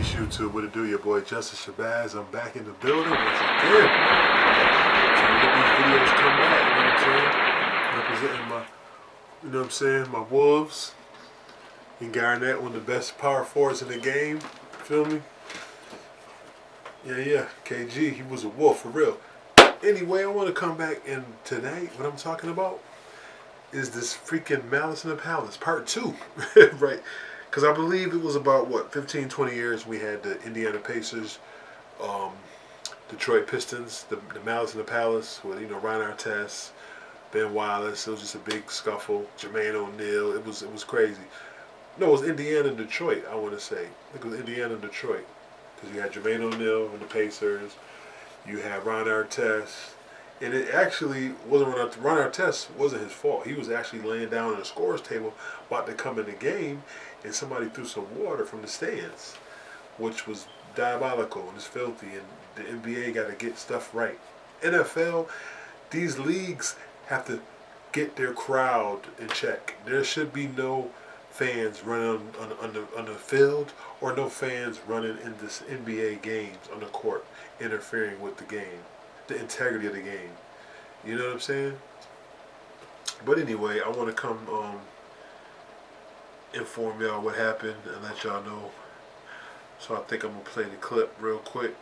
Peace, YouTube. What it do? Your boy Justice Shabazz. I'm back in the building once again. Trying to get these videos come back. You know what I'm saying? Representing my, you know what I'm saying, my Wolves. And Garnett, one of the best power forwards in the game. Feel me? Yeah. KG, he was a wolf for real. Anyway, I want to come back, and tonight, what I'm talking about is this freaking Malice in the Palace, part 2. Right? Because I believe it was about, 15, 20 years we had the Indiana Pacers, Detroit Pistons, the Malice in the Palace with, Ron Artest, Ben Wallace. It was just a big scuffle. Jermaine O'Neal. It was crazy. No, it was Indiana and Detroit, I want to say. I think it was Indiana and Detroit. Because you had Jermaine O'Neal and the Pacers. You had Ron Artest. And it actually wasn't Ron Artest wasn't his fault. He was actually laying down on the scorer's table about to come in the game, and somebody threw some water from the stands, which was diabolical and it's filthy. And the N.B.A. got to get stuff right. NFL, these leagues have to get their crowd in check. There should be no fans running on the field, or no fans running in this N.B.A. games on the court, interfering with the game, the integrity of the game. You know what I'm saying? But anyway, I want to come inform y'all what happened and let y'all know. So I think I'm gonna play the clip real quick.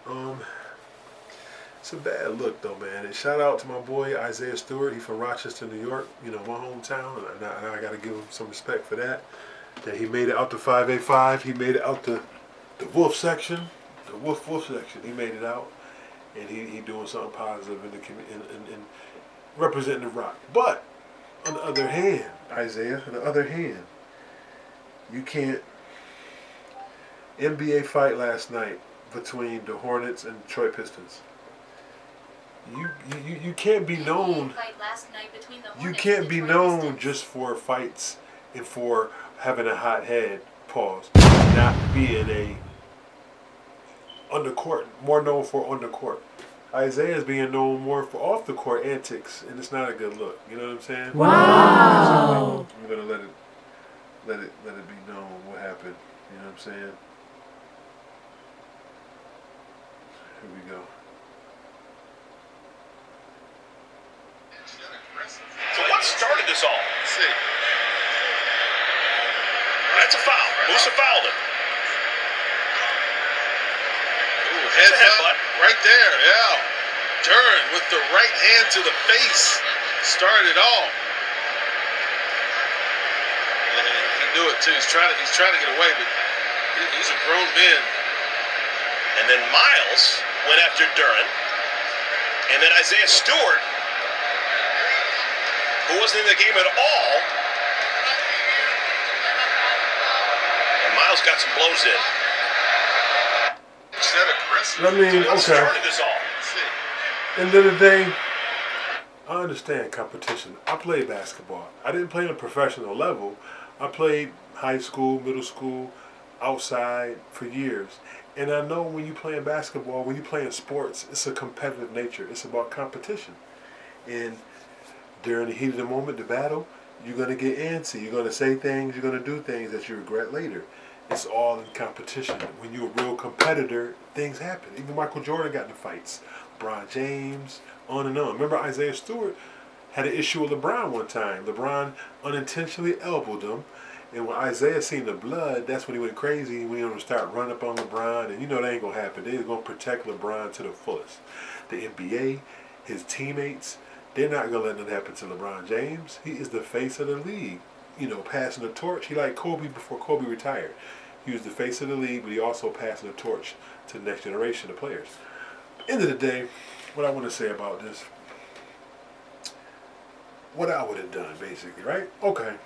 It's a bad look though, man. And shout out to my boy Isiah Stewart. He's from Rochester, New York. My hometown, and I gotta give him some respect for that. That he made it out to 5A5. He made it out to the Wolf section, the Wolf section. He made it out, and he doing something positive in the in representing the Rock. But on the other hand, Isiah, on the other hand, you can't. N.B.A. fight last night between the Hornets and Detroit Pistons. You can't be known. You can't be known just for fights and for having a hot head. Pause. Not being a undercourt, more known for undercourt. Isiah is being known more for off the court antics, and it's not a good look. You know what I'm saying? Wow. I'm gonna let it be known what happened. You know what I'm saying? Here we go. So what started this all? Let's see. That's a foul. Musa fouled him. Ooh, headbutt right there, yeah. Duran with the right hand to the face started it all. And he knew it too. He's trying to get away, but he's a grown man. And then Miles went after Duran. And then Isiah Stewart, who wasn't in the game at all. And Miles got some blows in. I mean, So what okay. started this all? End of the day, I understand competition. I played basketball. I didn't play on a professional level. I played high school, middle school, outside for years. And I know when you playing basketball, when you playing sports, it's a competitive nature. It's about competition. And during the heat of the moment, the battle, you're going to get antsy. You're going to say things, you're going to do things that you regret later. It's all in competition. When you're a real competitor, things happen. Even Michael Jordan got into fights. LeBron James, on and on. Remember Isiah Stewart had an issue with LeBron one time. LeBron unintentionally elbowed him. And when Isiah seen the blood, that's when he went crazy. When he was start running up on LeBron. And that ain't going to happen. They're going to protect LeBron to the fullest. The N.B.A., his teammates, they're not going to let nothing happen to LeBron James. He is the face of the league. Passing the torch. He like Kobe before Kobe retired. He was the face of the league, but he also passing the torch to the next generation of players. End of the day, what I want to say about this, what I would have done, basically, right? Okay.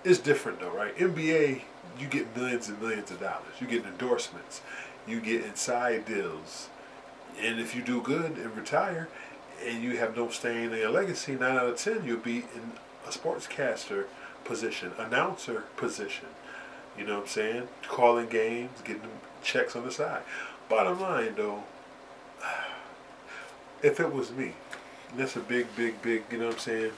It's different, though, right? N.B.A., you get millions and millions of dollars. You get endorsements. You get inside deals. And if you do good and retire, and you have no stain in your legacy, 9 out of 10, you'll be in a sportscaster position, announcer position. You know what I'm saying? Calling games, getting checks on the side. Bottom line, though, if it was me, and that's a big, you know what I'm saying?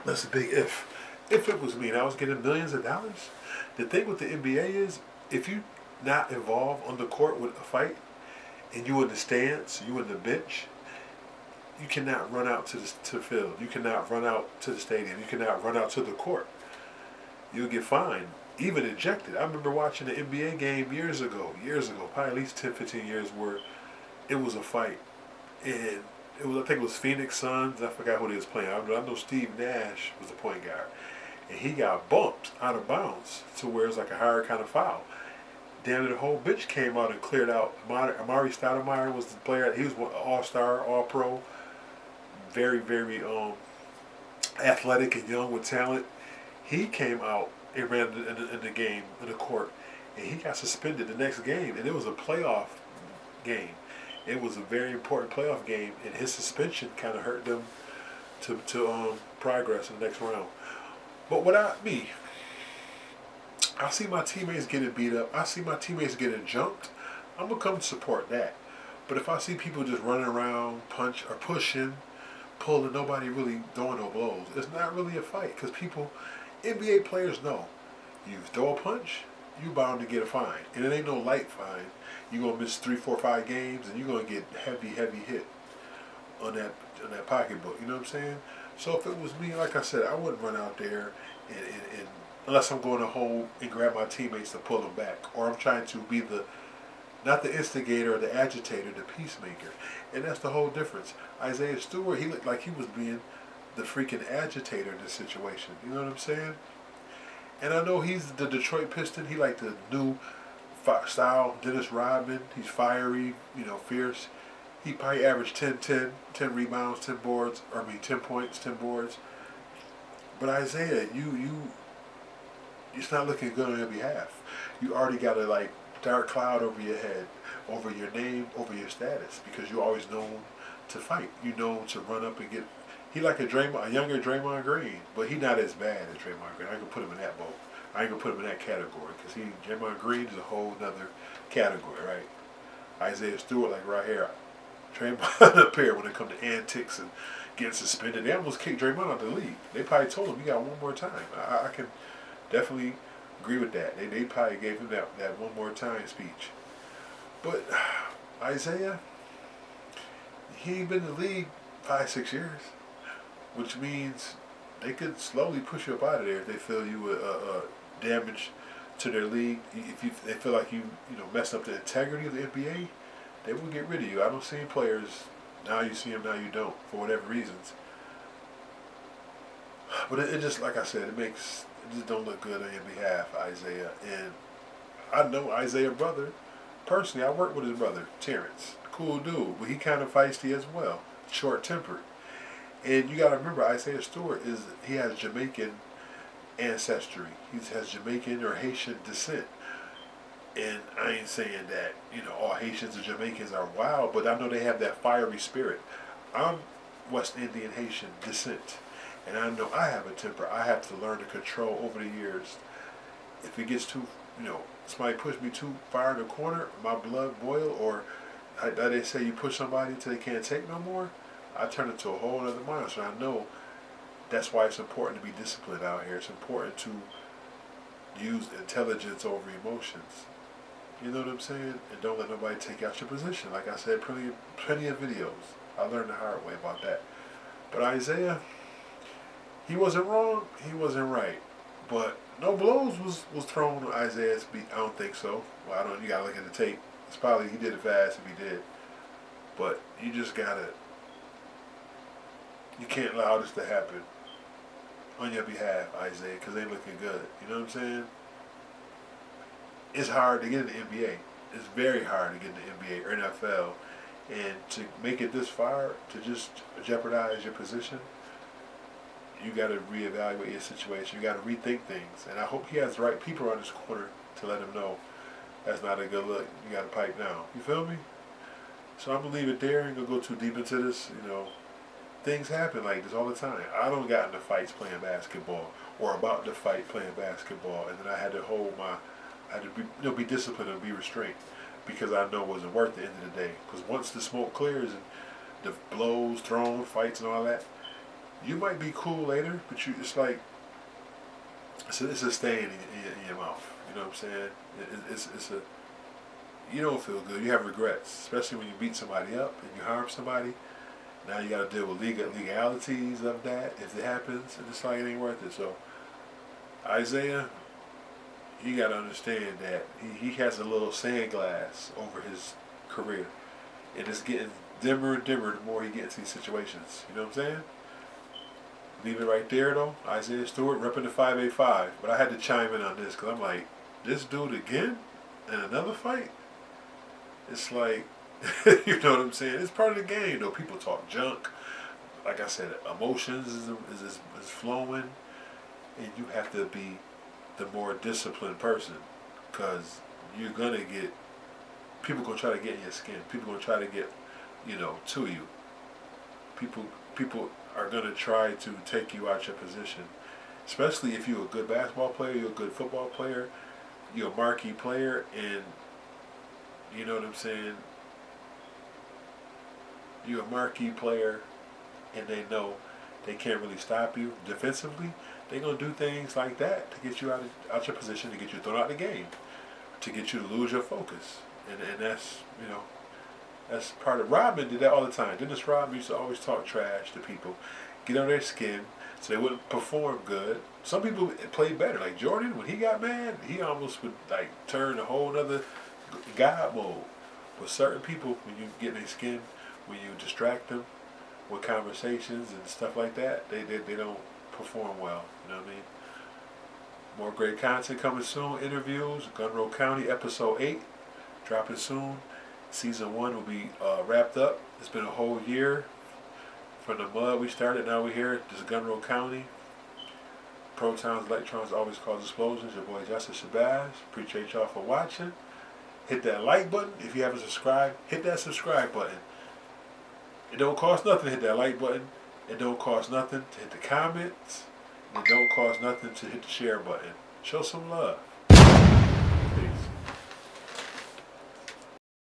That's a big if. If it was me and I was getting millions of dollars, the thing with the NBA is, if you not involved on the court with a fight, and you in the stands, you in the bench, you cannot run out to the field. You cannot run out to the stadium. You cannot run out to the court. You'll get fined, even ejected. I remember watching the NBA game years ago, probably at least 10, 15 years, where it was a fight. And it was, I think it was Phoenix Suns. I forgot who they was playing. I know Steve Nash was the point guard. And he got bumped out of bounds to where it was like a higher kind of foul. Damn it, the whole bench came out and cleared out. Amari Stoudemire was the player. He was an all-star, all-pro. Very, very athletic and young with talent. He came out and ran in the game, in the court, and he got suspended the next game. And it was a playoff game. It was a very important playoff game, and his suspension kind of hurt them to progress in the next round. But without me, I see my teammates getting beat up. I see my teammates getting jumped. I'm going to come support that. But if I see people just running around, punch or pushing, pulling, nobody really throwing no blows, it's not really a fight. Because people, NBA players know, you throw a punch, you bound to get a fine. And it ain't no light fine. You're going to miss 3, 4, 5 games, and you're going to get heavy hit on that pocketbook. You know what I'm saying? So if it was me, like I said, I wouldn't run out there and unless I'm going to hold and grab my teammates to pull them back, or I'm trying to be not the instigator or the agitator, the peacemaker. And that's the whole difference. Isiah Stewart, he looked like he was being the freaking agitator in this situation. You know what I'm saying? And I know he's the Detroit Piston. He like the new style, Dennis Rodman. He's fiery, fierce. He probably averaged 10 rebounds, 10 boards, 10 points, 10 boards. But Isiah, it's not looking good on your behalf. You already got a dark cloud over your head, over your name, over your status, because you're always known to fight. You know to run up and get. He like a younger Draymond Green, but he not as bad as Draymond Green. I can put him in that boat. I ain't gonna put him in that category because Draymond Green is a whole other category, right? Isiah Stewart, like right here, Draymond up here when it comes to antics and getting suspended. They almost kicked Draymond out of the league. They probably told him, you got one more time. I can definitely agree with that. They probably gave him that one more time speech. But Isiah, he ain't been in the league 5, 6 years, which means they could slowly push you up out of there if they feel you damage to their league. If they feel like you messed up the integrity of the NBA, they will get rid of you. I don't see players, now you see them, now you don't, for whatever reasons. But it just, like I said, it just don't look good on your behalf, Isiah. And I know Isaiah's brother. Personally, I work with his brother, Terrence. Cool dude, but he kind of feisty as well, short-tempered. And you got to remember, Isiah Stewart he has Jamaican ancestry. He has Jamaican or Haitian descent. And I ain't saying that, all Haitians or Jamaicans are wild, but I know they have that fiery spirit. I'm West Indian Haitian descent. And I know I have a temper I have to learn to control over the years. If it gets too, somebody push me too far in the corner, my blood boil, or they say you push somebody until they can't take no more, I turn into a whole other monster. I know that's why it's important to be disciplined out here. It's important to use intelligence over emotions. You know what I'm saying? And don't let nobody take out your position. Like I said, plenty of videos. I learned the hard way about that. But Isiah, he wasn't wrong, he wasn't right. But no blows was thrown on Isiah's beat. I don't think so. Well, you gotta look at the tape. It's probably he did it fast if he did. But you just gotta, you can't allow this to happen on your behalf, Isiah, because they looking good. You know what I'm saying? It's hard to get in the NBA. It's very hard to get in the NBA or NFL. And to make it this far, to just jeopardize your position, you got to reevaluate your situation. You got to rethink things. And I hope he has the right people on his corner to let him know that's not a good look. You got to pipe down. You feel me? So I'm going to leave it there. I ain't going to go too deep into this. Things happen like this all the time. I don't got into fights playing basketball or about to fight playing basketball. And then I had to be disciplined and be restrained because I know it wasn't worth it at the end of the day. Because once the smoke clears and the blows, thrown, fights and all that, you might be cool later, but it's like it's a stain in your mouth. You know what I'm saying? It's a you don't feel good. You have regrets, especially when you beat somebody up and you harm somebody. Now you got to deal with legalities of that if it happens, and it's like it ain't worth it. So Isiah, you got to understand that he has a little sand glass over his career, and it's getting dimmer and dimmer the more he gets in these situations. You know what I'm saying? Leave it right there though. Isiah Stewart repping the 585. But I had to chime in on this because I'm like, this dude again in another fight? It's like, you know what I'm saying? It's part of the game though. People talk junk. Like I said, emotions is flowing, and you have to be the more disciplined person because you're gonna get people gonna try to get in your skin. People gonna try to get to you. People are gonna try to take you out your position, especially if you're a good basketball player, you're a good football player, you're a marquee player, and you know what I'm saying. You're a marquee player, and they know they can't really stop you defensively. They're gonna do things like that to get you out your position, to get you thrown out the game, to get you to lose your focus, and that's that's part of. Rodman did that all the time. Dennis Rodman used to always talk trash to people, get on their skin, so they wouldn't perform good. Some people played better, like Jordan. When he got mad, he almost would like turn a whole other God mode. But certain people, when you get in their skin, when you distract them with conversations and stuff like that, they don't perform well. You know what I mean? More great content coming soon. Interviews, Gunroe County, episode 8, dropping soon. Season 1 will be wrapped up. It's been a whole year from the mud we started. Now we're here. This is Gunroe County. Protons, electrons always cause explosions. Your boy Justice Shabazz. Appreciate y'all for watching. Hit that like button. If you haven't subscribed, hit that subscribe button. It don't cost nothing to hit that like button. It don't cost nothing to hit the comments. And it don't cost nothing to hit the share button. Show some love. Peace.